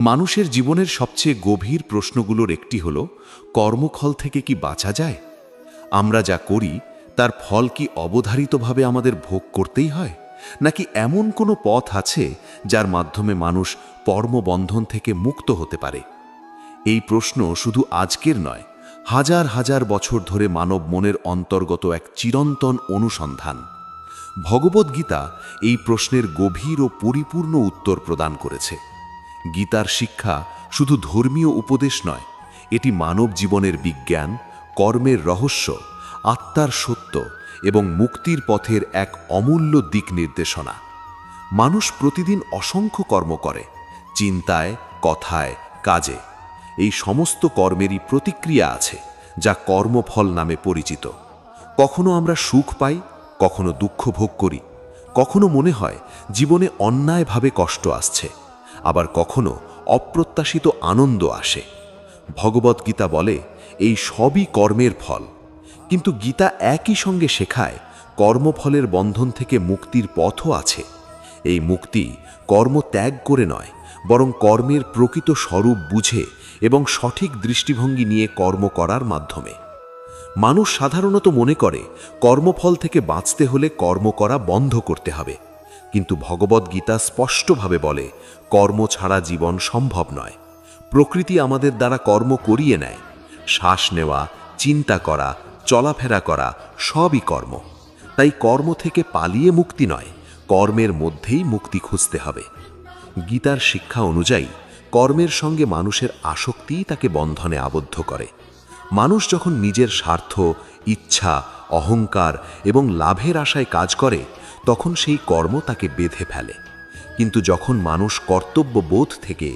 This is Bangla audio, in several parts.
মানুষের জীবনের সবচেয়ে গভীর প্রশ্নগুলোর একটি হল, কর্মফল থেকে কি বাঁচা যায়? আমরা যা করি তার ফল কি অবধারিতভাবে আমাদের ভোগ করতেই হয়, নাকি এমন কোনো পথ আছে যার মাধ্যমে মানুষ কর্মবন্ধন থেকে মুক্ত হতে পারে? এই প্রশ্ন শুধু আজকের নয়, হাজার হাজার বছর ধরে মানব মনের অন্তর্গত এক চিরন্তন অনুসন্ধান। ভগবদ্গীতা এই প্রশ্নের গভীর ও পরিপূর্ণ উত্তর প্রদান করেছে। গীতার শিক্ষা শুধু ধর্মীয় উপদেশ নয়, এটি মানব জীবনের বিজ্ঞান, কর্মের রহস্য, আত্মার সত্য এবং মুক্তির পথের এক অমূল্য দিক নির্দেশনা। মানুষ প্রতিদিন অসংখ্য কর্ম করে, চিন্তায়, কথায়, কাজে। এই সমস্ত কর্মেরই প্রতিক্রিয়া আছে, যা কর্মফল নামে পরিচিত। কখনো আমরা সুখ পাই, কখনো দুঃখ ভোগ করি, কখনো মনে হয় জীবনে অন্যায়ভাবে কষ্ট আসছে, আবার কখনো অপ্রত্যাশিত আনন্দ আসে। ভগবদ্গীতা বলে এই সবই কর্মের ফল, কিন্তু গীতা একই সঙ্গে শেখায় কর্মফলের বন্ধন থেকে মুক্তির পথও আছে। এই মুক্তি কর্ম ত্যাগ করে নয়, বরং কর্মের প্রকৃত স্বরূপ বুঝে এবং সঠিক দৃষ্টিভঙ্গি নিয়ে কর্ম করার মাধ্যমে। মানুষ সাধারণত মনে করে কর্মফল থেকে বাঁচতে হলে কর্ম করা বন্ধ করতে হবে, কিন্তু ভগবদ্গীতা স্পষ্টভাবে বলে কর্ম ছাড়া জীবন সম্ভব নয়। প্রকৃতি আমাদের দ্বারা কর্ম করিয়ে নেয়। শ্বাস নেওয়া, চিন্তা করা, চলাফেরা করা সবই কর্ম। তাই কর্ম থেকে পালিয়ে মুক্তি নয়, কর্মের মধ্যেই মুক্তি খুঁজতে হবে। গীতার শিক্ষা অনুযায়ী কর্মের সঙ্গে মানুষের আসক্তিই তাকে বন্ধনে আবদ্ধ করে। মানুষ যখন নিজের স্বার্থ, ইচ্ছা, অহংকার এবং লাভের আশায় কাজ করে, তখন সেই কর্ম তাকে বেঁধে ফেলে। কিন্তু যখন মানুষ কর্তব্যবোধ থেকে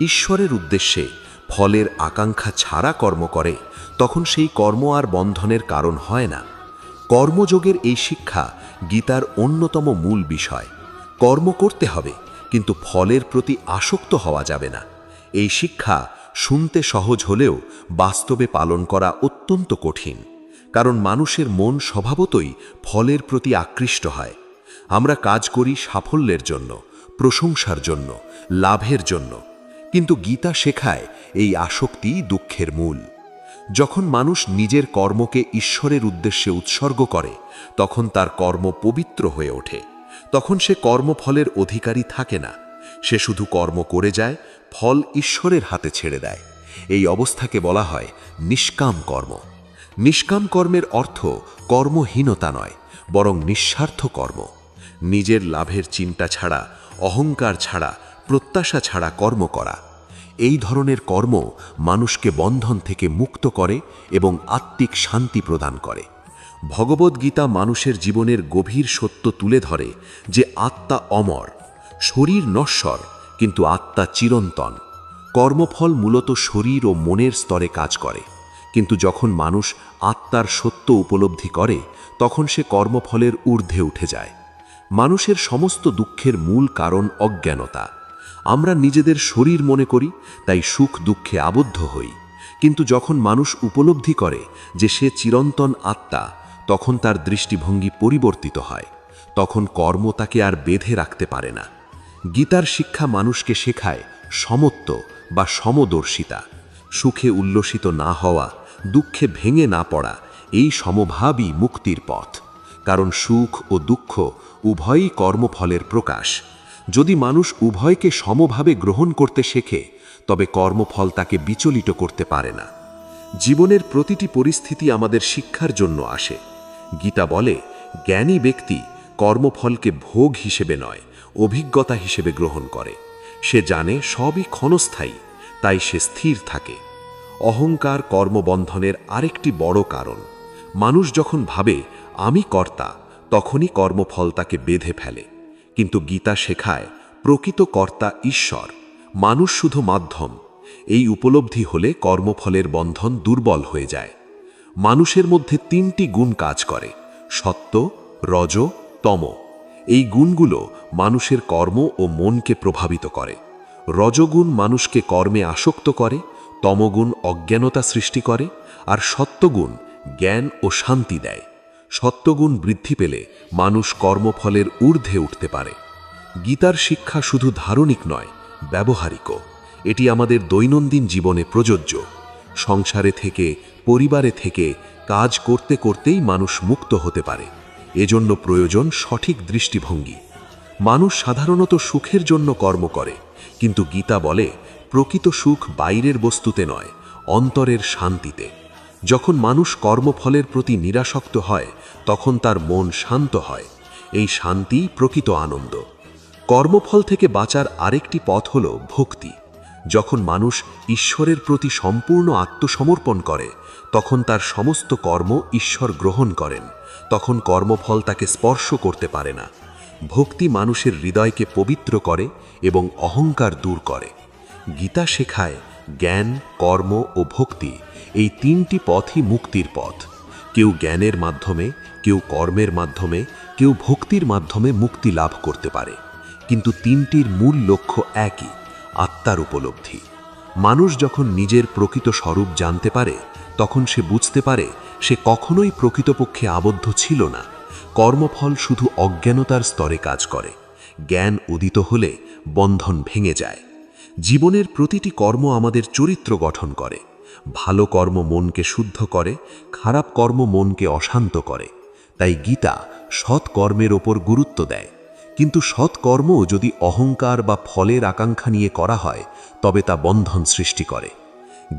ঈশ্বরের উদ্দেশ্যে ফলের আকাঙ্ক্ষা ছাড়া কর্ম করে, তখন সেই কর্ম আর বন্ধনের কারণ হয় না। কর্মযোগের এই শিক্ষা গীতার অন্যতম মূল বিষয়। কর্ম করতে হবে, কিন্তু ফলের প্রতি আসক্ত হওয়া যাবে না। এই শিক্ষা শুনতে সহজ হলেও বাস্তবে পালন করা অত্যন্ত কঠিন, কারণ মানুষের মন স্বভাবতই ফলের প্রতি আকৃষ্ট হয়। আমরা কাজ করি সাফল্যের জন্য, প্রশংসার জন্য, লাভের জন্য, কিন্তু গীতা শেখায় এই আসক্তিই দুঃখের মূল। যখন মানুষ নিজের কর্মকে ঈশ্বরের উদ্দেশ্যে উৎসর্গ করে, তখন তার কর্ম পবিত্র হয়ে ওঠে। তখন সে কর্মফলের অধিকারী থাকে না, সে শুধু কর্ম করে যায়, ফল ঈশ্বরের হাতে ছেড়ে দেয়। এই অবস্থাকে বলা হয় নিষ্কাম কর্ম। নিষ্কাম কর্মের অর্থ কর্মহীনতা নয়, বরং নিঃস্বার্থ কর্ম। নিজের লাভের চিন্তা ছাড়া, অহংকার ছাড়া, প্রত্যাশা ছাড়া কর্ম করা। এই ধরনের কর্ম মানুষকে বন্ধন থেকে মুক্ত করে এবং আত্মিক শান্তি প্রদান করে। ভগবদ্গীতা মানুষের জীবনের গভীর সত্য তুলে ধরে যে আত্মা অমর, শরীর নশ্বর, কিন্তু আত্মা চিরন্তন। কর্মফল মূলত শরীর ও মনের স্তরে কাজ করে, কিন্তু যখন মানুষ আত্মার সত্য উপলব্ধি করে, তখন সে কর্মফলের ঊর্ধ্বে উঠে যায়। মানুষের সমস্ত দুঃখের মূল কারণ অজ্ঞানতা। আমরা নিজেদের শরীর মনে করি, তাই সুখ দুঃখে আবদ্ধ হই। কিন্তু যখন মানুষ উপলব্ধি করে যে সে চিরন্তন আত্মা, তখন তার দৃষ্টিভঙ্গি পরিবর্তিত হয়। তখন কর্ম তাকে আর বেঁধে রাখতে পারে না। গীতার শিক্ষা মানুষকে শেখায় সমত্ব বা সমদর্শিতা। সুখে উল্লসিত না হওয়া, দুঃখে ভেঙে না পড়া, এই সমভাবই মুক্তির পথ। কারণ সুখ ও দুঃখ উভয়ই কর্মফলের প্রকাশ। যদি মানুষ উভয়কে সমভাবে গ্রহণ করতে শেখে, তবে কর্মফল তাকে বিচলিত করতে পারে না। জীবনের প্রতিটি পরিস্থিতি আমাদের শিক্ষার জন্য আসে। গীতা বলে, জ্ঞানী ব্যক্তি কর্মফলকে ভোগ হিসেবে নয়, অভিজ্ঞতা হিসেবে গ্রহণ করে। সে জানে সবই ক্ষণস্থায়ী, তাই সে স্থির থাকে। অহংকার কর্মবন্ধনের আরেকটি বড় কারণ। মানুষ যখন ভাবে আমি কর্তা, তখনই কর্মফল তাকে বেঁধে ফেলে। কিন্তু গীতা শেখায় প্রকৃত কর্তা ঈশ্বর, মানুষ শুধু মাধ্যম। এই উপলব্ধি হলে কর্মফলের বন্ধন দুর্বল হয়ে যায়। মানুষের মধ্যে তিনটি গুণ কাজ করে: সত্য, রজ, তম। এই গুণগুলো মানুষের কর্ম ও মনকে প্রভাবিত করে। রজগুণ মানুষকে কর্মে আসক্ত করে, তমগুণ অজ্ঞানতা সৃষ্টি করে, আর সত্যগুণ জ্ঞান ও শান্তি দেয়। সত্যগুণ বৃদ্ধি পেলে মানুষ কর্মফলের ঊর্ধ্বে উঠতে পারে। গীতার শিক্ষা শুধু ধারণিক নয়, ব্যবহারিকও। এটি আমাদের দৈনন্দিন জীবনে প্রযোজ্য। সংসারে থেকে, পরিবারে থেকে কাজ করতে করতেই মানুষ মুক্ত হতে পারে। এজন্য প্রয়োজন সঠিক দৃষ্টিভঙ্গি। মানুষ সাধারণত সুখের জন্য কর্ম করে, কিন্তু গীতা বলে প্রকৃত সুখ বাইরের বস্তুতে নয়, অন্তরের শান্তিতে। যখন মানুষ কর্মফলের প্রতি নিরাসক্ত হয়, তখন তার মন শান্ত হয়। এই শান্তিই প্রকৃত আনন্দ। কর্মফল থেকে বাঁচার আরেকটি পথ হল ভক্তি। যখন মানুষ ঈশ্বরের প্রতি সম্পূর্ণ আত্মসমর্পণ করে, তখন তার সমস্ত কর্ম ঈশ্বর গ্রহণ করেন। তখন কর্মফল তাকে স্পর্শ করতে পারে না। ভক্তি মানুষের হৃদয়কে পবিত্র করে এবং অহংকার দূর করে। গীতা শেখায় জ্ঞান, কর্ম ও ভক্তি এই তিনটি পথই মুক্তির পথ। কেউ জ্ঞানের মাধ্যমে, কেউ কর্মের মাধ্যমে, কেউ ভক্তির মাধ্যমে মুক্তি লাভ করতে পারে, কিন্তু তিনটির মূল লক্ষ্য একই, আত্মার উপলব্ধি। মানুষ যখন নিজের প্রকৃত স্বরূপ জানতে পারে, তখন সে বুঝতে পারে সে কখনোই প্রকৃতপক্ষে আবদ্ধ ছিল না। কর্মফল শুধু অজ্ঞানতার স্তরে কাজ করে। জ্ঞান উদিত হলে বন্ধন ভেঙে যায়। জীবনের প্রতিটি কর্ম আমাদের চরিত্র গঠন করে। ভালো কর্ম মনকে শুদ্ধ করে, খারাপ কর্ম মনকে অশান্ত করে। তাই গীতা সৎ কর্মের ওপর গুরুত্ব দেয়। কিন্তু সৎকর্ম যদি অহংকার বা ফলের আকাঙ্ক্ষা নিয়ে করা হয়, তবে তা বন্ধন সৃষ্টি করে।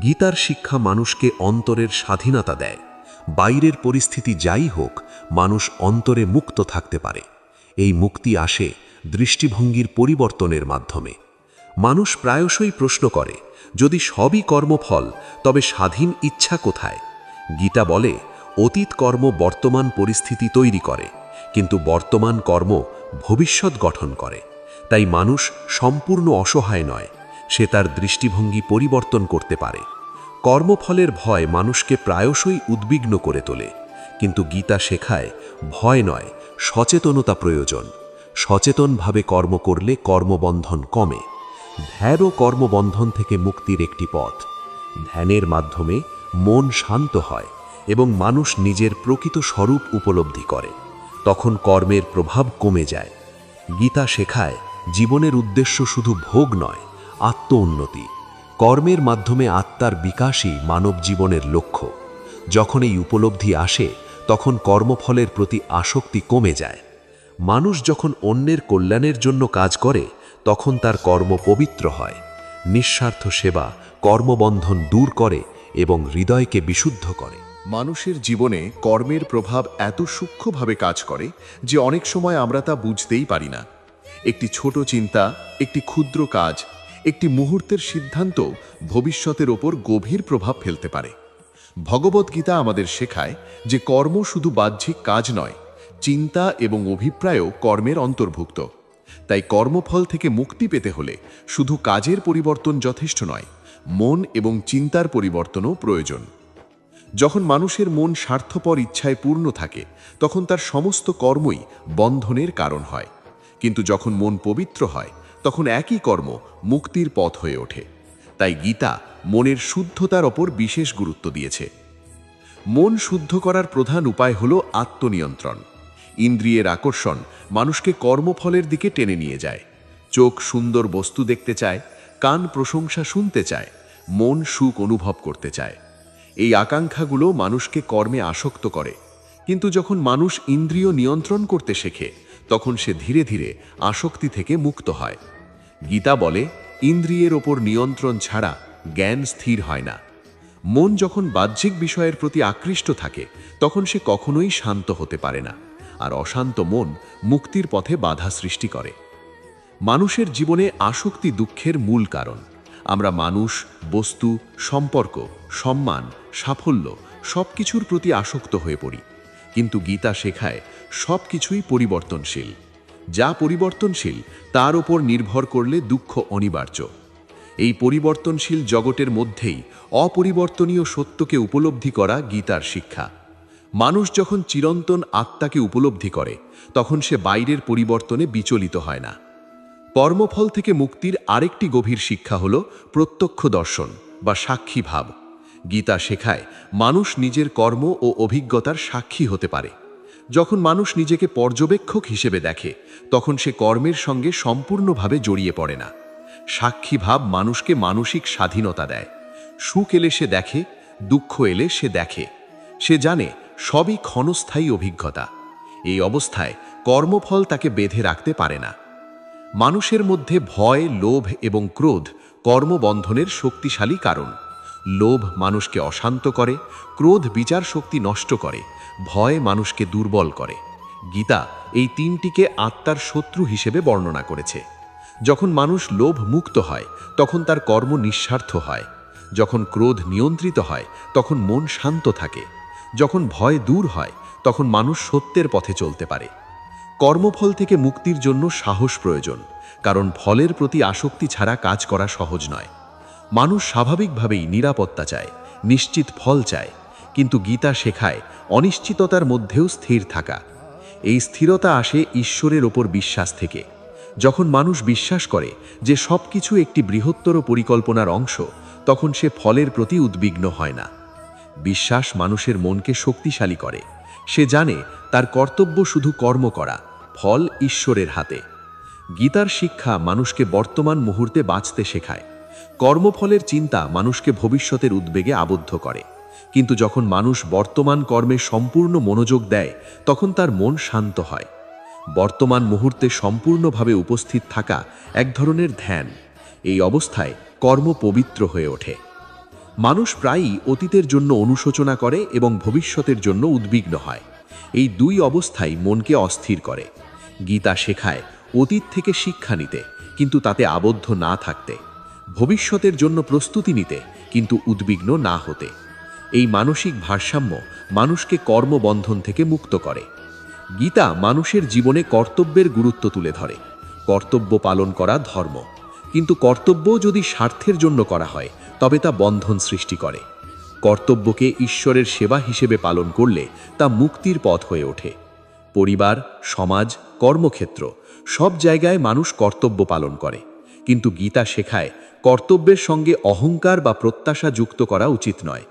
গীতার শিক্ষা মানুষকে অন্তরের স্বাধীনতা দেয়। বাইরের পরিস্থিতি যাই হোক, মানুষ অন্তরে মুক্ত থাকতে পারে। এই মুক্তি আসে দৃষ্টিভঙ্গির পরিবর্তনের মাধ্যমে। মানুষ প্রায়শই প্রশ্ন করে, যদি সবই কর্মফল, তবে স্বাধীন ইচ্ছা কোথায়? গীতা বলে, অতীত কর্ম বর্তমান পরিস্থিতি তৈরি করে, কিন্তু বর্তমান কর্ম ভবিষ্যৎ গঠন করে। তাই মানুষ সম্পূর্ণ অসহায় নয়, সে তার দৃষ্টিভঙ্গি পরিবর্তন করতে পারে। কর্মফলের ভয় মানুষকে প্রায়শই উদ্বিগ্ন করে তোলে, কিন্তু গীতা শেখায় ভয় নয়, সচেতনতা প্রয়োজন। সচেতনভাবে কর্ম করলে কর্মবন্ধন কমে। ধ্যান ও কর্মবন্ধন থেকে মুক্তির একটি পথ। ধ্যানের মাধ্যমে মন শান্ত হয় এবং মানুষ নিজের প্রকৃত স্বরূপ উপলব্ধি করে। তখন কর্মের প্রভাব কমে যায়। গীতা শেখায় জীবনের উদ্দেশ্য শুধু ভোগ নয়, আত্ম উন্নতি। কর্মের মাধ্যমে আত্মার বিকাশই মানব জীবনের লক্ষ্য। যখন এই উপলব্ধি আসে, তখন কর্মফলের প্রতি আসক্তি কমে যায়। মানুষ যখন অন্যের কল্যাণের জন্য কাজ করে, তখন তার কর্ম পবিত্র হয়। নিঃস্বার্থ সেবা কর্মবন্ধন দূর করে এবং হৃদয়কে বিশুদ্ধ করে। মানুষের জীবনে কর্মের প্রভাব এত সূক্ষ্মভাবে কাজ করে যে অনেক সময় আমরা তা বুঝতেই পারি না। একটি ছোট চিন্তা, একটি ক্ষুদ্র কাজ, একটি মুহূর্তের সিদ্ধান্ত ভবিষ্যতের ওপর গভীর প্রভাব ফেলতে পারে। ভগবদ্গীতা আমাদের শেখায় যে কর্ম শুধু বাহ্যিক কাজ নয়, চিন্তা এবং অভিপ্রায়ও কর্মের অন্তর্ভুক্ত। তাই কর্মফল থেকে মুক্তি পেতে হলে শুধু কাজের পরিবর্তন যথেষ্ট নয়, মন এবং চিন্তার পরিবর্তনও প্রয়োজন। যখন মানুষের মন স্বার্থপর ইচ্ছায় পূর্ণ থাকে, তখন তার সমস্ত কর্মই বন্ধনের কারণ হয়। কিন্তু যখন মন পবিত্র হয়, তখন একই কর্ম মুক্তির পথ হয়ে ওঠে। তাই গীতা মনের শুদ্ধতার ওপর বিশেষ গুরুত্ব দিয়েছে। মন শুদ্ধ করার প্রধান উপায় হল আত্মনিয়ন্ত্রণ। ইন্দ্রিয়ের আকর্ষণ মানুষকে কর্মফলের দিকে টেনে নিয়ে যায়। চোখ সুন্দর বস্তু দেখতে চায়, কান প্রশংসা শুনতে চায়, মন সুখ অনুভব করতে চায়। এই আকাঙ্ক্ষাগুলো মানুষকে কর্মে আসক্ত করে। কিন্তু যখন মানুষ ইন্দ্রিয় নিয়ন্ত্রণ করতে শেখে, তখন সে ধীরে ধীরে আসক্তি থেকে মুক্ত হয়। গীতা বলে, ইন্দ্রিয়ের ওপর নিয়ন্ত্রণ ছাড়া জ্ঞান স্থির হয় না। মন যখন বাহ্যিক বিষয়ের প্রতি আকৃষ্ট থাকে, তখন সে কখনোই শান্ত হতে পারে না, আর অশান্ত মন মুক্তির পথে বাধা সৃষ্টি করে। মানুষের জীবনে আসক্তি দুঃখের মূল কারণ। আমরা মানুষ, বস্তু, সম্পর্ক, সম্মান, সাফল্য সবকিছুর প্রতি আসক্ত হয়ে পড়ি। কিন্তু গীতা শেখায় সব কিছুই পরিবর্তনশীল। যা পরিবর্তনশীল তার ওপর নির্ভর করলে দুঃখ অনিবার্য। এই পরিবর্তনশীল জগতের মধ্যেই অপরিবর্তনীয় সত্যকে উপলব্ধি করা গীতার শিক্ষা। মানুষ যখন চিরন্তন আত্মাকে উপলব্ধি করে, তখন সে বাইরের পরিবর্তনে বিচলিত হয় না। কর্মফল থেকে মুক্তির আরেকটি গভীর শিক্ষা হল প্রত্যক্ষ দর্শন বা সাক্ষী ভাব। গীতা শেখায় মানুষ নিজের কর্ম ও অভিজ্ঞতার সাক্ষী হতে পারে। যখন মানুষ নিজেকে পর্যবেক্ষক হিসেবে দেখে, তখন সে কর্মের সঙ্গে সম্পূর্ণভাবে জড়িয়ে পড়ে না। সাক্ষী ভাব মানুষকে মানসিক স্বাধীনতা দেয়। সুখ এলে সে দেখে, দুঃখ এলে সে দেখে। সে জানে সবই ক্ষণস্থায়ী অভিজ্ঞতা। এই অবস্থায় কর্মফল তাকে বেঁধে রাখতে পারে না। মানুষের মধ্যে ভয়, লোভ এবং ক্রোধ কর্মবন্ধনের শক্তিশালী কারণ। লোভ মানুষকে অশান্ত করে, ক্রোধ বিচার শক্তি নষ্ট করে, ভয় মানুষকে দুর্বল করে। গীতা এই তিনটিকে আত্মার শত্রু হিসেবে বর্ণনা করেছে। যখন মানুষ লোভ মুক্ত হয় তখন তার কর্ম নিঃস্বার্থ হয়। যখন ক্রোধ নিয়ন্ত্রিত হয় তখন মন শান্ত থাকে। যখন ভয় দূর হয় তখন মানুষ সত্যের পথে চলতে পারে। কর্মফল থেকে মুক্তির জন্য সাহস প্রয়োজন, কারণ ফলের প্রতি আসক্তি ছাড়া কাজ করা সহজ নয়। মানুষ স্বাভাবিকভাবেই নিরাপত্তা চায়, নিশ্চিত ফল চায়, কিন্তু গীতা শেখায় অনিশ্চিততার মধ্যেও স্থির থাকা। এই স্থিরতা আসে ঈশ্বরের ওপর বিশ্বাস থেকে। যখন মানুষ বিশ্বাস করে যে সবকিছু একটি বৃহত্তর পরিকল্পনার অংশ, তখন সে ফলের প্রতি উদ্বিগ্ন হয় না। বিশ্বাস মানুষের মনকে শক্তিশালী করে। সে জানে তার কর্তব্য শুধু কর্ম করা, ফল ঈশ্বরের হাতে। গীতার শিক্ষা মানুষকে বর্তমান মুহূর্তে বাঁচতে শেখায়। কর্মফলের চিন্তা মানুষকে ভবিষ্যতের উদ্বেগে আবদ্ধ করে, কিন্তু যখন মানুষ বর্তমান কর্মে সম্পূর্ণ মনোযোগ দেয় তখন তার মন শান্ত হয়। বর্তমান মুহূর্তে সম্পূর্ণভাবে উপস্থিত থাকা এক ধরনের ধ্যান। এই অবস্থায় কর্ম পবিত্র হয়ে ওঠে। মানুষ প্রায়ই অতীতের জন্য অনুশোচনা করে এবং ভবিষ্যতের জন্য উদ্বিগ্ন হয়। এই দুই অবস্থাই মনকে অস্থির করে। গীতা শেখায় অতীত থেকে শিক্ষা নিতে, কিন্তু তাতে আবদ্ধ না থাকতে; ভবিষ্যতের জন্য প্রস্তুতি নিতে, কিন্তু উদ্বিগ্ন না হতে। এই মানসিক ভারসাম্য মানুষকে কর্মবন্ধন থেকে মুক্ত করে। গীতা মানুষের জীবনে কর্তব্যের গুরুত্ব তুলে ধরে। কর্তব্য পালন করা ধর্ম, কিন্তু কর্তব্য যদি স্বার্থের জন্য করা হয় তবে তা বন্ধন সৃষ্টি করে। কর্তব্যকে ঈশ্বরের সেবা হিসেবে পালন করলে তা মুক্তির পথ হয়ে ওঠে। পরিবার, সমাজ, কর্মক্ষেত্র সব জায়গায় মানুষ কর্তব্য পালন করে, কিন্তু গীতা শেখায় কর্তব্যের সঙ্গে অহংকার বা প্রত্যাশা যুক্ত করা উচিত নয়।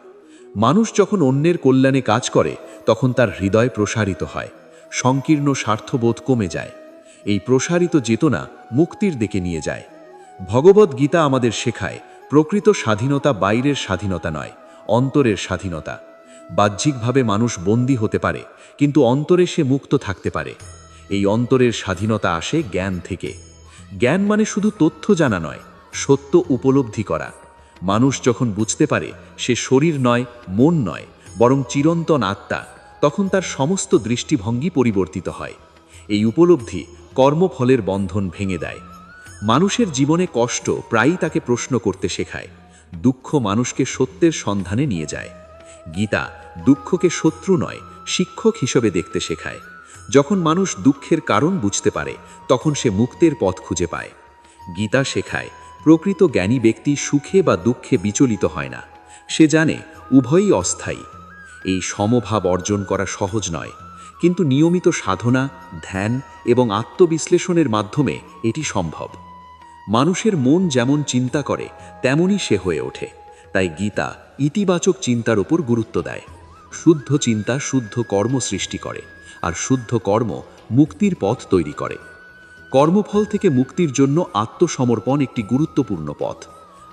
মানুষ যখন অন্যের কল্যাণে কাজ করে তখন তার হৃদয় প্রসারিত হয়, সংকীর্ণ স্বার্থবোধ কমে যায়। এই প্রসারিত চেতনা মুক্তির দিকে নিয়ে যায়। ভগবদ গীতা আমাদের শেখায় প্রকৃত স্বাধীনতা বাইরের স্বাধীনতা নয়, অন্তরের স্বাধীনতা। বাহ্যিকভাবে মানুষ বন্দী হতে পারে, কিন্তু অন্তরে সে মুক্ত থাকতে পারে। এই অন্তরের স্বাধীনতা আসে জ্ঞান থেকে। জ্ঞান মানে শুধু তথ্য জানা নয়, সত্য উপলব্ধি করা। মানুষ যখন বুঝতে পারে সে শরীর নয়, মন নয়, বরং চিরন্তন আত্মা, তখন তার সমস্ত দৃষ্টিভঙ্গি পরিবর্তিত হয়। এই উপলব্ধি কর্মফলের বন্ধন ভেঙে দেয়। মানুষের জীবনে কষ্ট প্রায়ই তাকে প্রশ্ন করতে শেখায়। দুঃখ মানুষকে সত্যের সন্ধানে নিয়ে যায়। গীতা দুঃখকে শত্রু নয়, শিক্ষক হিসেবে দেখতে শেখায়। যখন মানুষ দুঃখের কারণ বুঝতে পারে তখন সে মুক্তির পথ খুঁজে পায়। গীতা শেখায় প্রকৃত জ্ঞানী ব্যক্তি সুখে বা দুঃখে বিচলিত হয় না। সে জানে উভয়ই অস্থায়ী। এই সমভাব অর্জন করা সহজ নয়, কিন্তু নিয়মিত সাধনা, ধ্যান এবং আত্মবিশ্লেষণের মাধ্যমে এটি সম্ভব। মানুষের মন যেমন চিন্তা করে তেমনই সে হয়ে ওঠে। তাই গীতা ইতিবাচক চিন্তার উপর গুরুত্ব দেয়। শুদ্ধ চিন্তা শুদ্ধ কর্ম সৃষ্টি করে, আর শুদ্ধ কর্ম মুক্তির পথ তৈরি করে। কর্মফল থেকে মুক্তির জন্য আত্মসমর্পণ একটি গুরুত্বপূর্ণ পথ।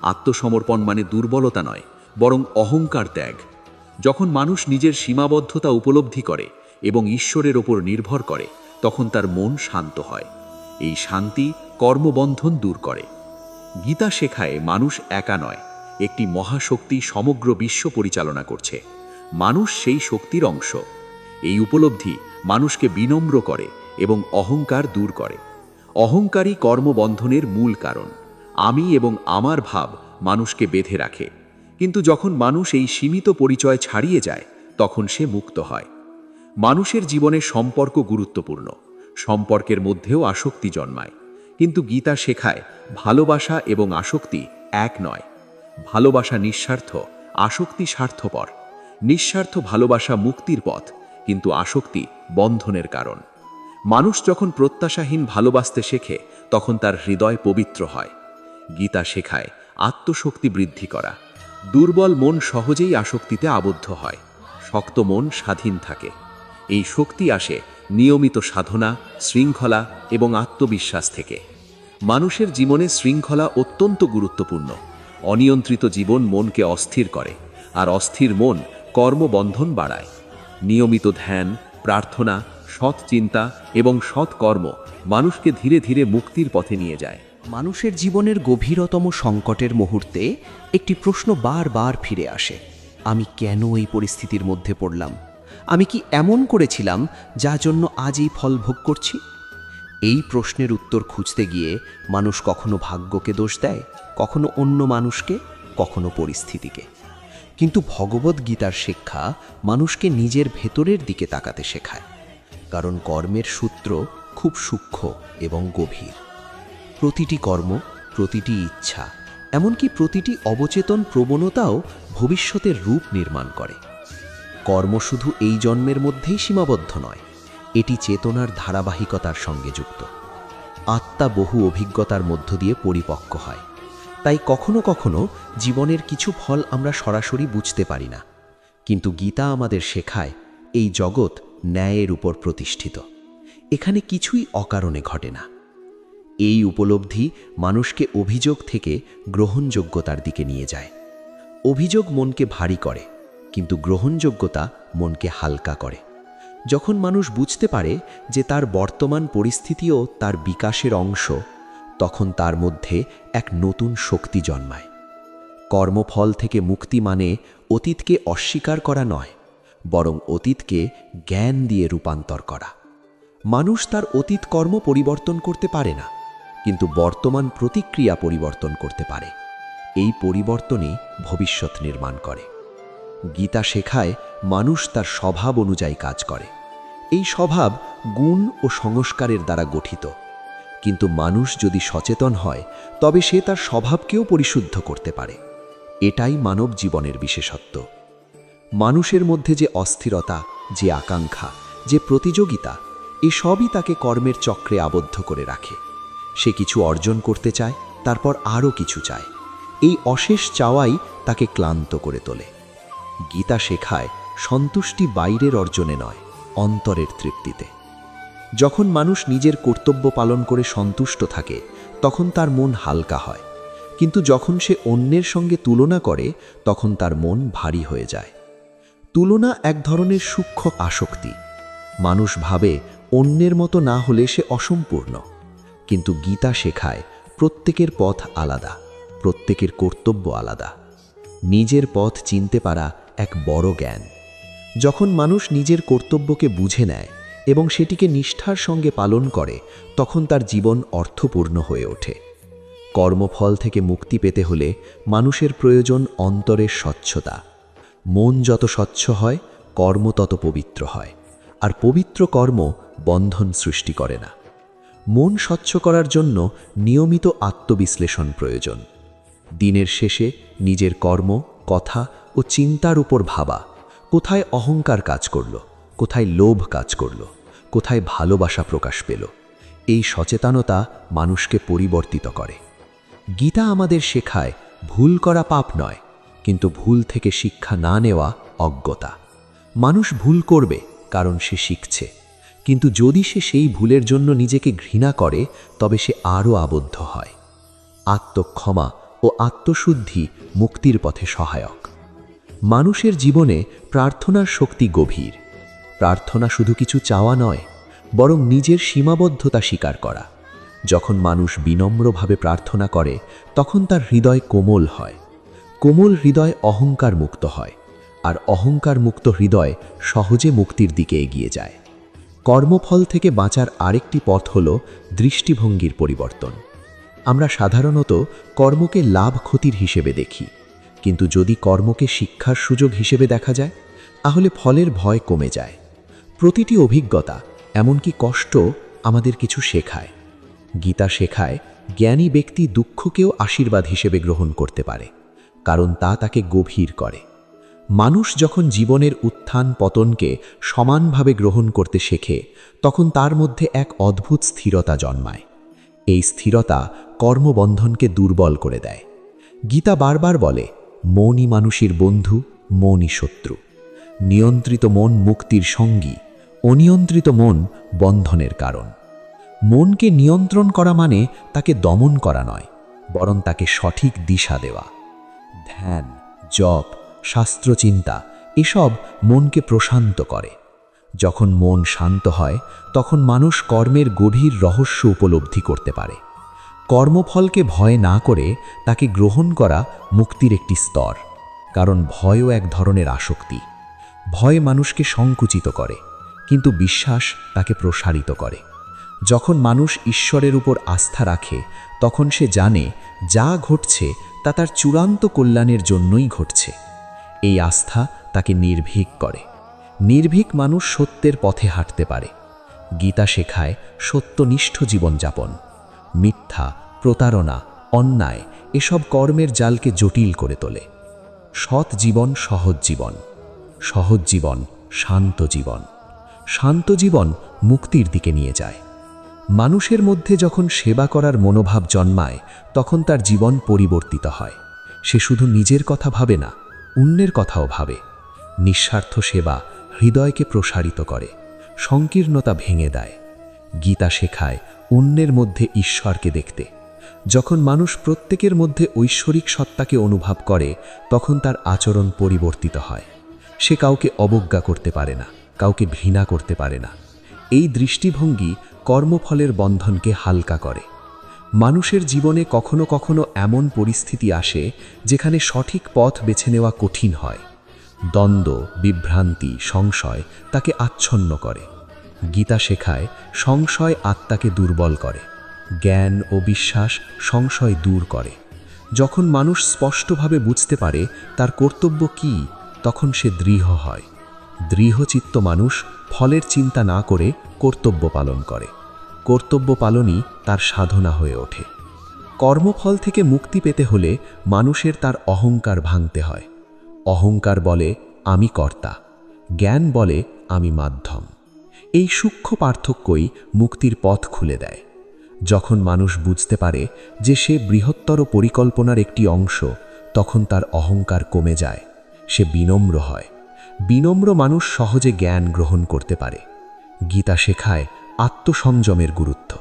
আত্মসমর্পণ মানে দুর্বলতা নয়, বরং অহংকার ত্যাগ। যখন মানুষ নিজের সীমাবদ্ধতা উপলব্ধি করে এবং ঈশ্বরের ওপর নির্ভর করে তখন তার মন শান্ত হয়। এই শান্তি কর্মবন্ধন দূর করে। গীতা শেখায় মানুষ একা নয়, একটি মহাশক্তি সমগ্র বিশ্ব পরিচালনা করছে। মানুষ সেই শক্তির অংশ। এই উপলব্ধি মানুষকে বিনম্র করে এবং অহংকার দূর করে। অহংকারী কর্মবন্ধনের মূল কারণ। আমি এবং আমার ভাব মানুষকে বেঁধে রাখে, কিন্তু যখন মানুষ এই সীমিত পরিচয় ছাড়িয়ে যায় তখন সে মুক্ত হয়। মানুষের জীবনে সম্পর্ক গুরুত্বপূর্ণ। সম্পর্কের মধ্যেও আসক্তি জন্মায়, কিন্তু গীতা শেখায় ভালোবাসা এবং আসক্তি এক নয়। ভালোবাসা নিঃস্বার্থ, আসক্তি স্বার্থপর। নিঃস্বার্থ ভালোবাসা মুক্তির পথ, কিন্তু আসক্তি বন্ধনের কারণ। মানুষ যখন প্রত্যাশাহীন ভালোবাসতে শেখে তখন তার হৃদয় পবিত্র হয়। গীতা শেখায় আত্মশক্তি বৃদ্ধি করা। দুর্বল মন সহজেই আসক্তিতে আবদ্ধ হয়, শক্ত মন স্বাধীন থাকে। এই শক্তি আসে নিয়মিত সাধনা, শৃঙ্খলা এবং আত্মবিশ্বাস থেকে। মানুষের জীবনে শৃঙ্খলা অত্যন্ত গুরুত্বপূর্ণ। অনিয়ন্ত্রিত জীবন মনকে অস্থির করে, আর অস্থির মন কর্মবন্ধন বাড়ায়। নিয়মিত ধ্যান, প্রার্থনা, সৎ চিন্তা এবং সৎ কর্ম মানুষকে ধীরে ধীরে মুক্তির পথে নিয়ে যায়। মানুষের জীবনের গভীরতম সংকটের মুহূর্তে একটি প্রশ্ন বারবার ফিরে আসে, আমি কেন এই পরিস্থিতির মধ্যে পড়লাম? আমি কি এমন করেছিলাম যার জন্য আজ এই ফল ভোগ করছি? এই প্রশ্নের উত্তর খুঁজতে গিয়ে মানুষ কখনো ভাগ্যকে দোষ দেয়, কখনো অন্য মানুষকে, কখনো পরিস্থিতিকে। কিন্তু ভগবদ্গীতার শিক্ষা মানুষকে নিজের ভেতরের দিকে তাকাতে শেখায়, কারণ কর্মের সূত্র খুব সূক্ষ্ম এবং গভীর। প্রতিটি কর্ম, প্রতিটি ইচ্ছা, এমনকি প্রতিটি অবচেতন প্রবণতাও ভবিষ্যতের রূপ নির্মাণ করে। কর্ম শুধু এই জন্মের মধ্যেই সীমাবদ্ধ নয়, এটি চেতনার ধারাবাহিকতার সঙ্গে যুক্ত। আত্মা বহু অভিজ্ঞতার মধ্য দিয়ে পরিপক্ক হয়, তাই কখনো কখনো জীবনের কিছু ফল আমরা সরাসরি বুঝতে পারি না। কিন্তু গীতা আমাদের শেখায় এই জগৎ ন্যায়ের উপর প্রতিষ্ঠিত, এখানে কিছুই অকারণে ঘটে না। এই উপলব্ধি মানুষকে অভিযোগ থেকে গ্রহণযোগ্যতার দিকে নিয়ে যায়। অভিযোগ মনকে ভারী করে, কিন্তু গ্রহণযোগ্যতা মনকে হালকা করে। যখন মানুষ বুঝতে পারে যে তার বর্তমান পরিস্থিতিও তার বিকাশের অংশ, তখন তার মধ্যে এক নতুন শক্তি জন্মায়। কর্মফল থেকে মুক্তি মানে অতীতকে অস্বীকার করা নয়, বরং অতীতকে জ্ঞান দিয়ে রূপান্তর করা। মানুষ তার অতীত কর্ম পরিবর্তন করতে পারে না, কিন্তু বর্তমান প্রতিক্রিয়া পরিবর্তন করতে পারে। এই পরিবর্তনই ভবিষ্যৎ নির্মাণ করে। গীতা শেখায় মানুষ তার স্বভাব অনুযায়ী কাজ করে। এই স্বভাব গুণ ও সংস্কারের দ্বারা গঠিত, কিন্তু মানুষ যদি সচেতন হয় তবে সে তার স্বভাবকেও পরিশুদ্ধ করতে পারে। এটাই মানব জীবনের বিশেষত্ব। মানুষের মধ্যে যে অস্থিরতা, যে আকাঙ্ক্ষা, যে প্রতিযোগিতা, এসবই তাকে কর্মের চক্রে আবদ্ধ করে রাখে। সে কিছু অর্জন করতে চায়, তারপর আরও কিছু চায়। এই অশেষ চাওয়াই তাকে ক্লান্ত করে তোলে। গীতা শেখায় সন্তুষ্টি বাইরের অর্জনে নয়, অন্তরের তৃপ্তিতে। যখন মানুষ নিজের কর্তব্য পালন করে সন্তুষ্ট থাকে, তখন তার মন হালকা হয়। কিন্তু যখন সে অন্যের সঙ্গে তুলনা করে, তখন তার মন ভারী হয়ে যায়। তুলনা এক ধরনের সূক্ষ্ম আসক্তি। মানুষ ভাবে অন্যের মতো না হলে সে অসম্পূর্ণ। কিন্তু গীতা শেখায় প্রত্যেকের পথ আলাদা, প্রত্যেকের কর্তব্য আলাদা। নিজের পথ চিনতে পারা এক বড় জ্ঞান। যখন মানুষ নিজের কর্তব্যকে বুঝে নেয় এবং সেটিকে নিষ্ঠার সঙ্গে পালন করে, তখন তার জীবন অর্থপূর্ণ হয়ে ওঠে। কর্মফল থেকে মুক্তি পেতে হলে মানুষের প্রয়োজন অন্তরের স্বচ্ছতা। মন যত স্বচ্ছ হয়, কর্ম তত পবিত্র হয়, আর পবিত্র কর্ম বন্ধন সৃষ্টি করে না। মন স্বচ্ছ করার জন্য নিয়মিত আত্মবিশ্লেষণ প্রয়োজন। দিনের শেষে নিজের কর্ম, কথা ও চিন্তার উপর ভাবা, কোথায় অহংকার কাজ করল, কোথায় লোভ কাজ করল, কোথায় ভালোবাসা প্রকাশ পেল। এই সচেতনতা মানুষকে পরিবর্তিত করে। গীতা আমাদের শেখায় ভুল করা পাপ নয়, কিন্তু ভুল থেকে শিক্ষা না নেওয়া অজ্ঞতা। মানুষ ভুল করবে কারণ সে শিখছে, কিন্তু যদি সে সেই ভুলের জন্য নিজেকে ঘৃণা করে, তবে সে আরও আবদ্ধ হয়। আত্মক্ষমা ও আত্মশুদ্ধি মুক্তির পথে সহায়ক। মানুষের জীবনে প্রার্থনার শক্তি গভীর। প্রার্থনা শুধু কিছু চাওয়া নয়, বরং নিজের সীমাবদ্ধতা স্বীকার করা। যখন মানুষ বিনম্রভাবে প্রার্থনা করে, তখন তার হৃদয় কোমল হয়। কোমল হৃদয় অহংকার মুক্ত হয়, আর অহংকার মুক্ত হৃদয় সহজে মুক্তির দিকে এগিয়ে যায়। কর্মফল থেকে বাঁচার আরেকটি পথ হল দৃষ্টিভঙ্গির পরিবর্তন। আমরা সাধারণত কর্মকে লাভ ক্ষতির হিসেবে দেখি, কিন্তু যদি কর্মকে শিক্ষার সুযোগ হিসেবে দেখা যায়, তাহলে ফলের ভয় কমে যায়। প্রতিটি অভিজ্ঞতা, এমনকি কষ্ট, আমাদের কিছু শেখায়। গীতা শেখায় জ্ঞানী ব্যক্তি দুঃখকেও আশীর্বাদ হিসেবে গ্রহণ করতে পারে, কারণ তা তাকে গভীর করে। মানুষ যখন জীবনের উত্থান পতনকে সমানভাবে গ্রহণ করতে শেখে, তখন তার মধ্যে এক অদ্ভুত স্থিরতা জন্মায়। এই স্থিরতা কর্মবন্ধনকে দুর্বল করে দেয়। গীতা বারবার বলে, মনই মানুষের বন্ধু, মনই শত্রু। নিয়ন্ত্রিত মন মুক্তির সঙ্গী, অনিয়ন্ত্রিত মন বন্ধনের কারণ। মনকে নিয়ন্ত্রণ করা মানে তাকে দমন করা নয়, বরং তাকে সঠিক দিশা দেওয়া। ধ্যান, জপ, শাস্ত্রচিন্তা এসব মনকে প্রশান্ত করে। যখন মন শান্ত হয় তখন মানুষ কর্মের গভীর রহস্য উপলব্ধি করতে পারে। কর্মফলকে ভয় না করে তাকে গ্রহণ করা মুক্তির একটি স্তর, কারণ ভয়ও এক ধরনের আসক্তি। ভয় মানুষকে সংকুচিত করে, কিন্তু বিশ্বাস তাকে প্রসারিত করে। যখন মানুষ ঈশ্বরের উপর আস্থা রাখে তখন সে জানে যা ঘটছে তা তার চূড়ান্ত কল্যাণের জন্যই ঘটছে। এই আস্থা তাকে নির্ভীক করে। নির্ভীক মানুষ সত্যের পথে হাঁটতে পারে। গীতা শেখায় সত্যনিষ্ঠ জীবনযাপন। মিথ্যা, প্রতারণা, অন্যায় এসব কর্মের জালকে জটিল করে তোলে। সৎ জীবন সহজ জীবন, সহজ জীবন শান্ত জীবন, শান্ত জীবন মুক্তির দিকে নিয়ে যায়। মানুষের মধ্যে যখন সেবা করার মনোভাব জন্মায় তখন তার জীবন পরিবর্তিত হয়। সে শুধু নিজের কথা ভাবে না, অন্যের কথাও ভাবে। নিঃস্বার্থ সেবা হৃদয়কে প্রসারিত করে, সংকীর্ণতা ভেঙে দেয়। গীতা শেখায় অন্যের মধ্যে ঈশ্বরকে দেখতে। যখন মানুষ প্রত্যেকের মধ্যে ঐশ্বরিক সত্তাকে অনুভব করে তখন তার আচরণ পরিবর্তিত হয়। সে কাউকে অবজ্ঞা করতে পারে না, কাউকে ঘৃণা করতে পারে না। এই দৃষ্টিভঙ্গি কর্মফলের বন্ধনকে হালকা করে। মানুষের জীবনে কখনো কখনো এমন পরিস্থিতি আসে যেখানে সঠিক পথ বেছে নেওয়া কঠিন হয়। দ্বন্দ্ব, বিভ্রান্তি, সংশয় তাকে আচ্ছন্ন করে। গীতা শেখায় সংশয় আত্মাকে দুর্বল করে, জ্ঞান ও বিশ্বাস সংশয় দূর করে। যখন মানুষ স্পষ্টভাবে বুঝতে পারে তার কর্তব্য কী, তখন সে দৃঢ় হয়। দৃঢ়চিত্ত মানুষ ফলের চিন্তা না করে কর্তব্য পালন করে। কর্তব্য পালনই তার সাধনা হয়ে ওঠে। কর্মফল থেকে মুক্তি পেতে হলে মানুষের তার অহংকার ভাঙতে হয়। অহংকার বলে আমি কর্তা, জ্ঞান বলে আমি মাধ্যম। এই সূক্ষ্ম পার্থক্যই মুক্তির পথ খুলে দেয়। যখন মানুষ বুঝতে পারে যে সে বৃহত্তর পরিকল্পনার একটি অংশ, তখন তার অহংকার কমে যায়। সে বিনম্র হয়। বিনম্র মানুষ সহজে জ্ঞান গ্রহণ করতে পারে। গীতা শেখায় আত্মসংযমের গুরুত্ব।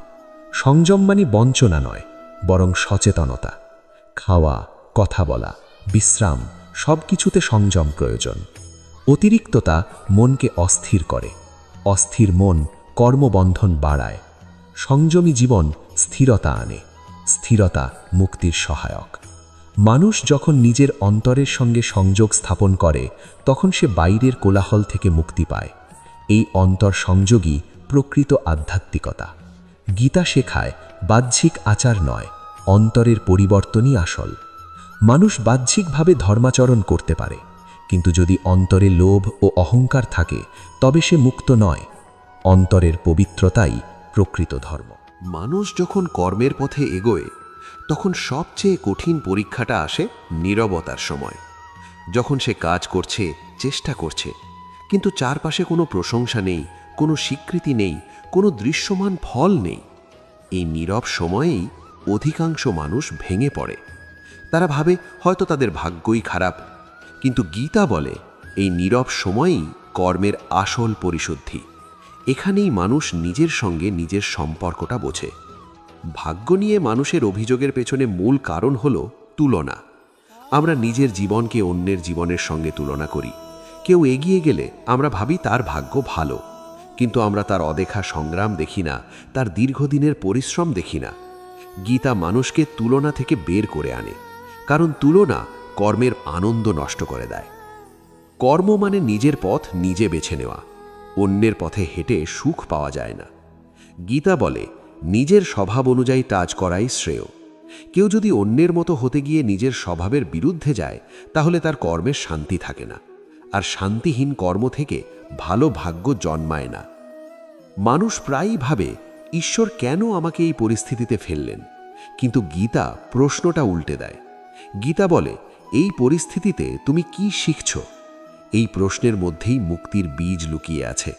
সংযম মানে বঞ্চনা নয়, বরং সচেতনতা। খাওয়া, কথা বলা, বিশ্রাম সব কিছুতে সংযম প্রয়োজন। অতিরিক্ততা মনকে অস্থির করে। অস্থির মন কর্মবন্ধন বাড়ায়। সংযমী জীবন স্থিরতা আনে। স্থিরতা মুক্তির সহায়ক। মানুষ যখন নিজের অন্তরের সঙ্গে সংযোগ স্থাপন করে তখন সে বাইরের কোলাহল থেকে মুক্তি পায়। এই অন্তর সংযোগই প্রকৃত আধ্যাত্মিকতা। গীতা শেখায় বাহ্যিক আচার নয়, অন্তরের পরিবর্তনই আসল। মানুষ বাহ্যিকভাবে ধর্মাচরণ করতে পারে, কিন্তু যদি অন্তরে লোভ ও অহংকার থাকে তবে সে মুক্ত নয়। অন্তরের পবিত্রতাই প্রকৃত ধর্ম। মানুষ যখন কর্মের পথে এগোয় তখন সবচেয়ে কঠিন পরীক্ষাটা আসে নীরবতার সময়। যখন সে কাজ করছে, চেষ্টা করছে, কিন্তু চারপাশে কোনো প্রশংসা নেই, কোনো স্বীকৃতি নেই, কোনো দৃশ্যমান ফল নেই। এই নীরব সময়েই অধিকাংশ মানুষ ভেঙে পড়ে। তারা ভাবে হয়তো তাদের ভাগ্যই খারাপ। কিন্তু গীতা বলে এই নীরব সময়ই কর্মের আসল পরিশুদ্ধি। এখানেই মানুষ নিজের সঙ্গে নিজের সম্পর্কটা বোঝে। ভাগ্য নিয়ে মানুষের অভিযোগের পেছনে মূল কারণ হল তুলনা। আমরা নিজের জীবনকে অন্যের জীবনের সঙ্গে তুলনা করি। কেউ এগিয়ে গেলে আমরা ভাবি তার ভাগ্য ভালো, কিন্তু আমরা তার অদেখা সংগ্রাম দেখি না, তার দীর্ঘদিনের পরিশ্রম দেখি না। গীতা মানুষকে তুলনা থেকে বের করে আনে, কারণ তুলনা কর্মের আনন্দ নষ্ট করে দেয়। কর্ম মানে নিজের পথ নিজে বেছে নেওয়া। অন্যের পথে হেঁটে সুখ পাওয়া যায় না। গীতা বলে নিজের স্বভাব অনুযায়ী কাজ করাই শ্রেয়। কেউ যদি অন্যের মতো হতে গিয়ে নিজের স্বভাবের বিরুদ্ধে যায় তাহলে তার কর্মের শান্তি থাকে না, আর শান্তিহীন কর্ম থেকে ভালো ভাগ্য জন্মায় না। মানুষ প্রায়ই ভাবে ঈশ্বর কেন আমাকে এই পরিস্থিতিতে ফেললেন, কিন্তু গীতা প্রশ্নটা উল্টে দেয়। গীতা বলে এই পরিস্থিতিতে তুমি কি শিখছ? এই প্রশ্নের মধ্যেই মুক্তির বীজ লুকিয়ে আছে,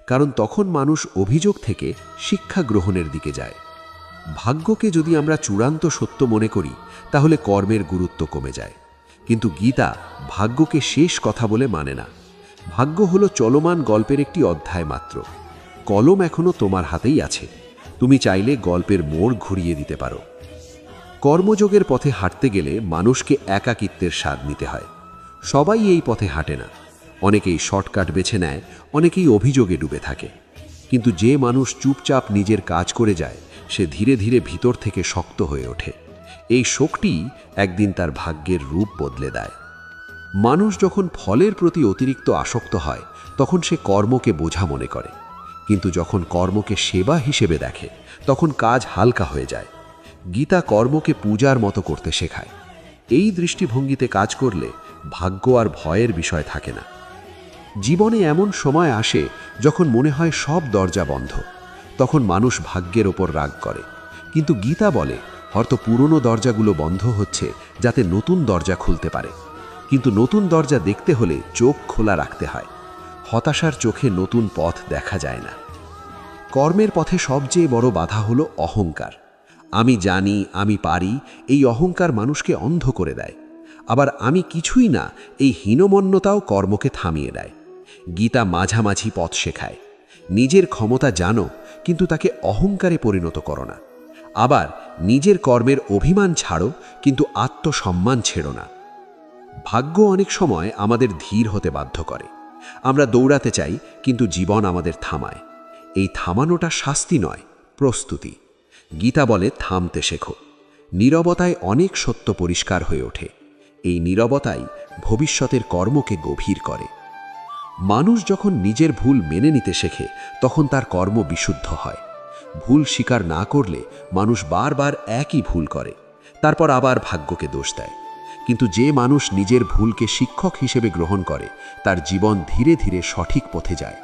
কারণ তখন মানুষ অভিযোগ থেকে শিক্ষা গ্রহণের দিকে যায়। ভাগ্যকে যদি আমরা চূড়ান্ত সত্য মনে করি তাহলে কর্মের গুরুত্ব কমে যায়। কিন্তু গীতা ভাগ্যকে শেষ কথা বলে মানে না। ভাগ্য হলো চলমান গল্পের একটি অধ্যায় মাত্র। কলম এখনো তোমার হাতেই আছে, তুমি চাইলে গল্পের মোড় ঘুরিয়ে দিতে পারো। কর্মযোগের পথে হাঁটতে গেলে মানুষকে একাকিত্বের স্বাদ নিতে হয়। সবাই এই পথে হাঁটে না। অনেকেই শর্টকাট বেছে নেয়, অনেকেই অভিযোগে ডুবে থাকে। কিন্তু যে মানুষ চুপচাপ নিজের কাজ করে যায়, সে ধীরে ধীরে ভিতর থেকে শক্ত হয়ে ওঠে। এই শক্তি একদিন তার ভাগ্যের রূপ বদলে দেয়। মানুষ যখন ফলের প্রতি অতিরিক্ত আসক্ত হয়, তখন সে কর্মকে বোঝা মনে করে। কিন্তু যখন কর্মকে সেবা হিসেবে দেখে, তখন কাজ হালকা হয়ে যায়। গীতা কর্মকে পূজার মতো করতে শেখায়। এই দৃষ্টিভঙ্গিতে কাজ করলে ভাগ্য আর ভয়ের বিষয় থাকে না। জীবনে এমন সময় আসে যখন মনে হয় সব দরজা বন্ধ। তখন মানুষ ভাগ্যের ওপর রাগ করে। কিন্তু গীতা বলে, হয়তো পুরনো দরজাগুলো বন্ধ হচ্ছে যাতে নতুন দরজা খুলতে পারে। কিন্তু নতুন দরজা দেখতে হলে চোখ খোলা রাখতে হয়। হতাশার চোখে নতুন পথ দেখা যায় না। কর্মের পথে সবচেয়ে বড় বাধা হলো অহংকার। আমি জানি, আমি পারি, এই অহংকার মানুষকে অন্ধ করে দেয়। আবার আমি কিছুই না, এই হীনমন্যতাও কর্মকে থামিয়ে দেয়। গীতা মাঝামাঝি পথ শেখায়। নিজের ক্ষমতা জানো, কিন্তু তাকে অহংকারে পরিণত করো না। আবার নিজের কর্মের অভিমান ছাড়ো, কিন্তু আত্মসম্মান ছেড়ো না। ভাগ্য অনেক সময় আমাদের ধীর হতে বাধ্য করে। আমরা দৌড়াতে চাই, কিন্তু জীবন আমাদের থামায়। এই থামানোটা শাস্তি নয়, প্রস্তুতি। গীতা বলে, থামতে শেখো। নীরবতায় অনেক সত্য পরিষ্কার হয়ে ওঠে। এই নীরবতাই ভবিষ্যতের কর্মকে গভীর করে। মানুষ যখন নিজের ভুল মেনে নিতে শেখে, তখন তার কর্ম বিশুদ্ধ হয়। ভুল স্বীকার না করলে মানুষ বারবার একই ভুল করে, তারপর আবার ভাগ্যকে দোষ দেয়। কিন্তু যে মানুষ নিজের ভুলকে শিক্ষক হিসেবে গ্রহণ করে, তার জীবন ধীরে ধীরে সঠিক পথে যায়।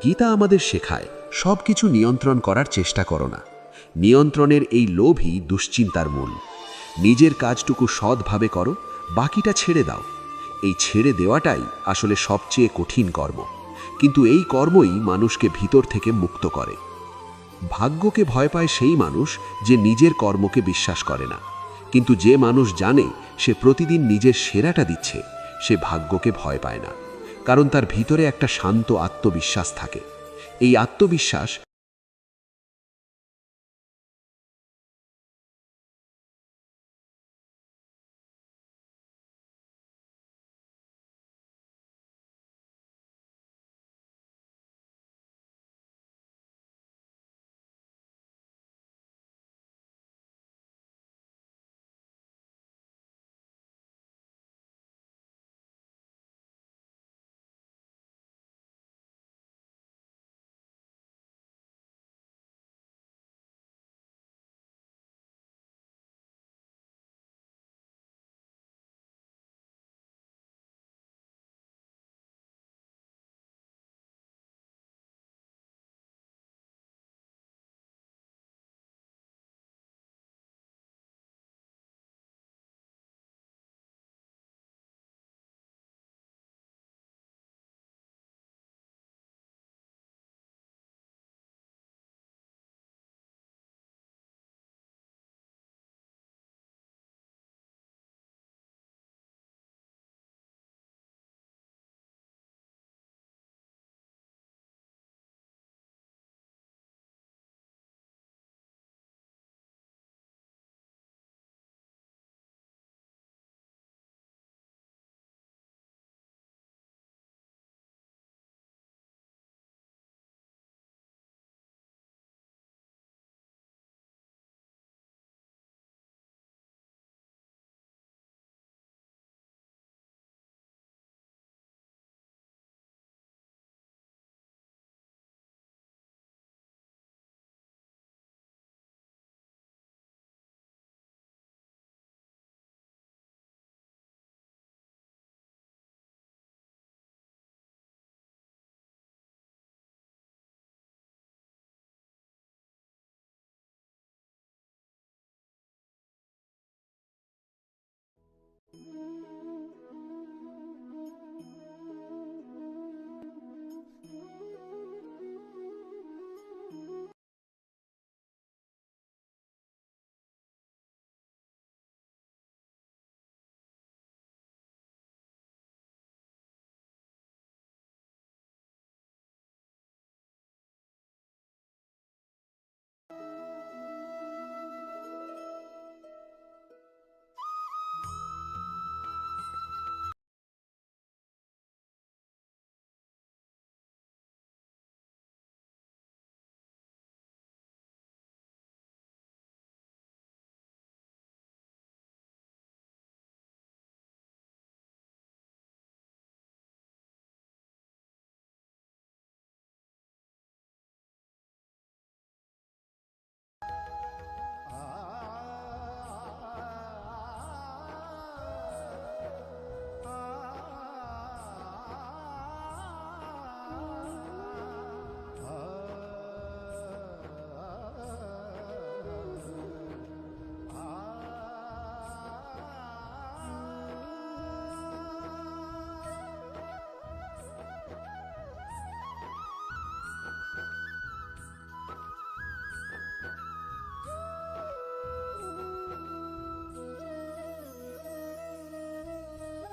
গীতা আমাদের শেখায়, সব কিছু নিয়ন্ত্রণ করার চেষ্টা করো না। নিয়ন্ত্রণের এই লোভই দুশ্চিন্তার মূল। নিজের কাজটুকু সৎভাবে করো, বাকিটা ছেড়ে দাও। এই ছেড়ে দেওয়াটাই আসলে সবচেয়ে কঠিন কর্ম। কিন্তু এই কর্মই মানুষকে ভিতর থেকে মুক্ত করে। ভাগ্যকে ভয় পায় সেই মানুষ যে নিজের কর্মকে বিশ্বাস করে না। কিন্তু যে মানুষ জানে সে প্রতিদিন নিজের সেরাটা দিচ্ছে, সে ভাগ্যকে ভয় পায় না। কারণ তার ভিতরে একটা শান্ত আত্মবিশ্বাস থাকে। এই আত্মবিশ্বাস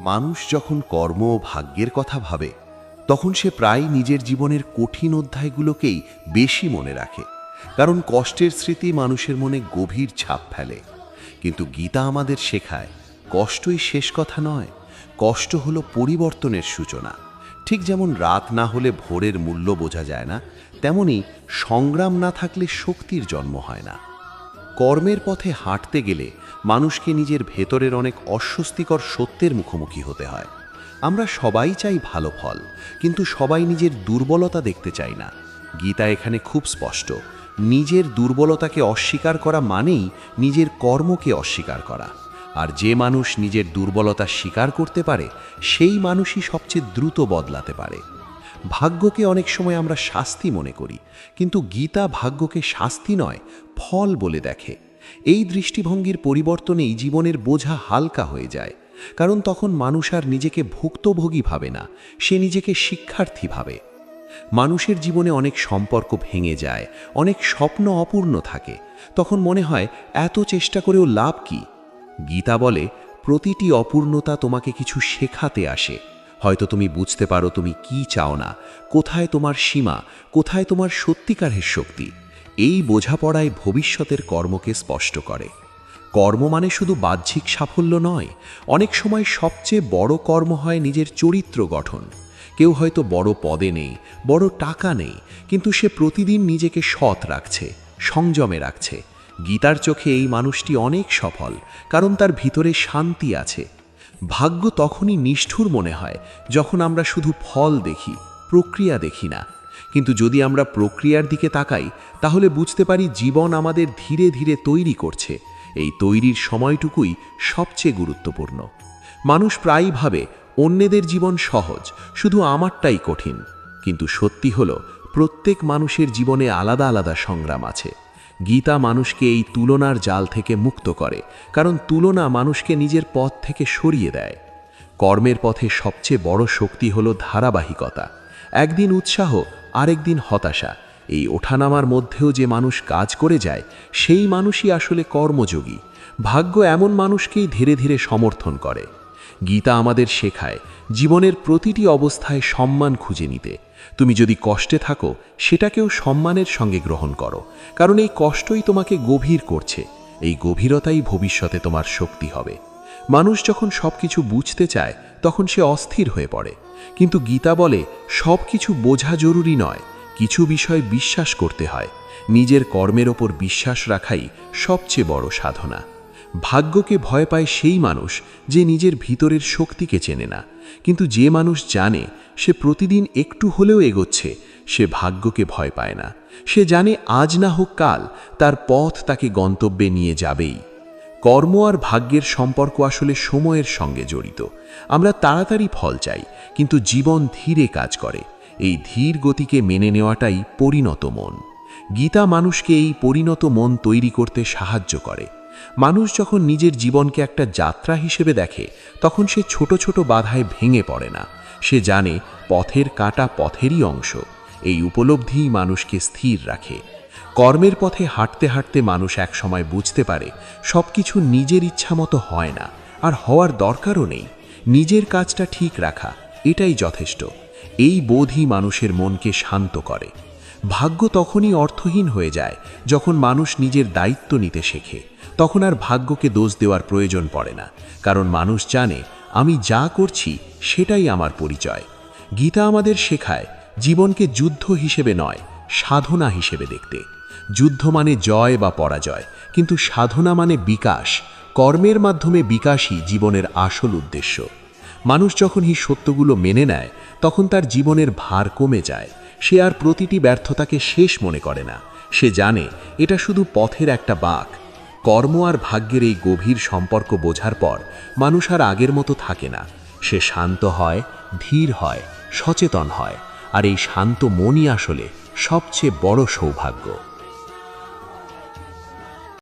মানুষ যখন কর্ম ও ভাগ্যের কথা ভাবে তখন সে প্রায় নিজের জীবনের কঠিন অধ্যায়গুলোকেই বেশি মনে রাখে, কারণ কষ্টের স্মৃতি মানুষের মনে গভীর ছাপ ফেলে। কিন্তু গীতা আমাদের শেখায় কষ্টই শেষ কথা নয়, কষ্ট হলো পরিবর্তনের সূচনা। ঠিক যেমন রাত না হলে ভোরের মূল্য বোঝা যায় না, তেমনি সংগ্রাম না থাকলে শক্তির জন্ম হয় না। কর্মের পথে হাঁটতে গেলে মানুষকে নিজের ভেতরের অনেক অস্বস্তিকর সত্যের মুখোমুখি হতে হয়। আমরা সবাই চাই ভালো ফল, কিন্তু সবাই নিজের দুর্বলতা দেখতে চাই না। গীতা এখানে খুব স্পষ্ট, নিজের দুর্বলতাকে অস্বীকার করা মানেই নিজের কর্মকে অস্বীকার করা। আর যে মানুষ নিজের দুর্বলতা স্বীকার করতে পারে সেই মানুষই সবচেয়ে দ্রুত বদলাতে পারে। ভাগ্যকে অনেক সময় আমরা শাস্তি মনে করি, কিন্তু গীতা ভাগ্যকে শাস্তি নয়, ফল বলে দেখে। এই দৃষ্টিভঙ্গির পরিবর্তনেই জীবনের বোঝা হালকা হয়ে যায়, কারণ তখন মানুষ আর নিজেকে ভুক্তভোগী ভাবে না, সে নিজেকে শিক্ষার্থী ভাবে। মানুষের জীবনে অনেক সম্পর্ক ভেঙে যায়, অনেক স্বপ্ন অপূর্ণ থাকে, তখন মনে হয় এত চেষ্টা করেও লাভ কি? গীতা বলে, প্রতিটি অপূর্ণতা তোমাকে কিছু শেখাতে আসে। হয়তো তুমি বুঝতে পারো তুমি কি চাও না, কোথায় তোমার সীমা, কোথায় তোমার সত্যিকারের শক্তি। এই বোঝাপড়ায় ভবিষ্যতের কর্মকে স্পষ্ট করে। কর্ম মানে শুধু বাহ্যিক সাফল্য নয়, অনেক সময় সবচেয়ে বড় কর্ম হয় নিজের চরিত্র গঠন। কেউ হয়তো বড় পদে নেই, বড় টাকা নেই, কিন্তু সে প্রতিদিন নিজেকে সৎ রাখছে, সংযমে রাখছে। গীতার চোখে এই মানুষটি অনেক সফল, কারণ তার ভিতরে শান্তি আছে। ভাগ্য তখনই নিষ্ঠুর মনে হয় যখন আমরা শুধু ফল দেখি, প্রক্রিয়া দেখি না। কিন্তু যদি আমরা প্রক্রিয়ার দিকে তাকাই, তাহলে বুঝতে পারি জীবন আমাদের ধীরে ধীরে তৈরি করছে। এই তৈরির সময়টুকুই সবচেয়ে গুরুত্বপূর্ণ। মানুষ প্রায়ই ভাবে অন্যদের জীবন সহজ, শুধু আমারটাই কঠিন। কিন্তু সত্যি হলো, প্রত্যেক মানুষের জীবনে আলাদা আলাদা সংগ্রাম আছে। গীতা মানুষকে এই তুলনার জাল থেকে মুক্ত করে, কারণ তুলনা মানুষকে নিজের পথ থেকে সরিয়ে দেয়। কর্মের পথে সবচেয়ে বড় শক্তি হলো ধারাবাহিকতা। একদিন উৎসাহ, আরেকদিন হতাশা, এই ওঠানামার মধ্যেও যে মানুষ কাজ করে যায় সেই মানুষই আসলে কর্মযোগী। ভাগ্য এমন মানুষকেই ধীরে ধীরে সমর্থন করে। গীতা আমাদের শেখায় জীবনের প্রতিটি অবস্থায় সম্মান খুঁজে নিতে। তুমি যদি কষ্টে থাকো, সেটাকেও সম্মানের সঙ্গে গ্রহণ করো, কারণ এই কষ্টই তোমাকে গভীর করছে। এই গভীরতাই ভবিষ্যতে তোমার শক্তি হবে। মানুষ যখন সবকিছু বুঝতে চায় তখন সে অস্থির হয়ে পড়ে, কিন্তু গীতা বলে সব কিছু বোঝা জরুরি নয়, কিছু বিষয় বিশ্বাস করতে হয়। নিজের কর্মের ওপর বিশ্বাস রাখাই সবচেয়ে বড় সাধনা। ভাগ্যকে ভয় পায় সেই মানুষ যে নিজের ভিতরের শক্তিকে চেনে না, কিন্তু যে মানুষ জানে সে প্রতিদিন একটু হলেও এগোচ্ছে, সে ভাগ্যকে ভয় পায় না। সে জানে আজ না হোক কাল তার পথ তাকে গন্তব্যে নিয়ে যাবেই। কর্ম আর ভাগ্যের সম্পর্ক আসলে সময়ের সঙ্গে জড়িত। আমরা তাড়াতাড়ি ফল চাই, কিন্তু জীবন ধীরে কাজ করে। এই ধীর গতিকে মেনে নেওয়াটাই পরিণত মন। গীতা মানুষকে এই পরিণত মন তৈরি করতে সাহায্য করে। মানুষ যখন নিজের জীবনকে একটা যাত্রা হিসেবে দেখে, তখন সে ছোট ছোট বাধায় ভেঙে পড়ে না। সে জানে পথের কাঁটা পথেরই অংশ। এই উপলব্ধিই মানুষকে স্থির রাখে। কর্মের পথে হাঁটতে হাঁটতে মানুষ একসময় বুঝতে পারে সবকিছু নিজের ইচ্ছামতো হয় না, আর হওয়ার দরকারও নেই। নিজের কাজটা ঠিক রাখা, এটাই যথেষ্ট। এই বোধই মানুষের মনকে শান্ত করে। ভাগ্য তখনই অর্থহীন হয়ে যায় যখন মানুষ নিজের দায়িত্ব নিতে শেখে। তখন আর ভাগ্যকে দোষ দেওয়ার প্রয়োজন পড়ে না, কারণ মানুষ জানে আমি যা করছি সেটাই আমার পরিচয়। গীতা আমাদের শেখায় জীবনকে যুদ্ধ হিসেবে নয়, সাধনা হিসেবে দেখতে। যুদ্ধ মানে জয় বা পরাজয়, কিন্তু সাধনা মানে বিকাশ। কর্মের মাধ্যমে বিকাশই জীবনের আসল উদ্দেশ্য। মানুষ যখন এই সত্যগুলো মেনে নেয়, তখন তার জীবনের ভার কমে যায়। সে আর প্রতিটি ব্যর্থতাকে শেষ মনে করে না। সে জানে এটা শুধু পথের একটা বাঁক। কর্ম আর ভাগ্যের এই গভীর সম্পর্ক বোঝার পর মানুষ আর আগের মতো থাকে না। সে শান্ত হয়, ধীর হয়, সচেতন হয়। আর এই শান্ত মনই আসলে সবচেয়ে বড় সৌভাগ্য।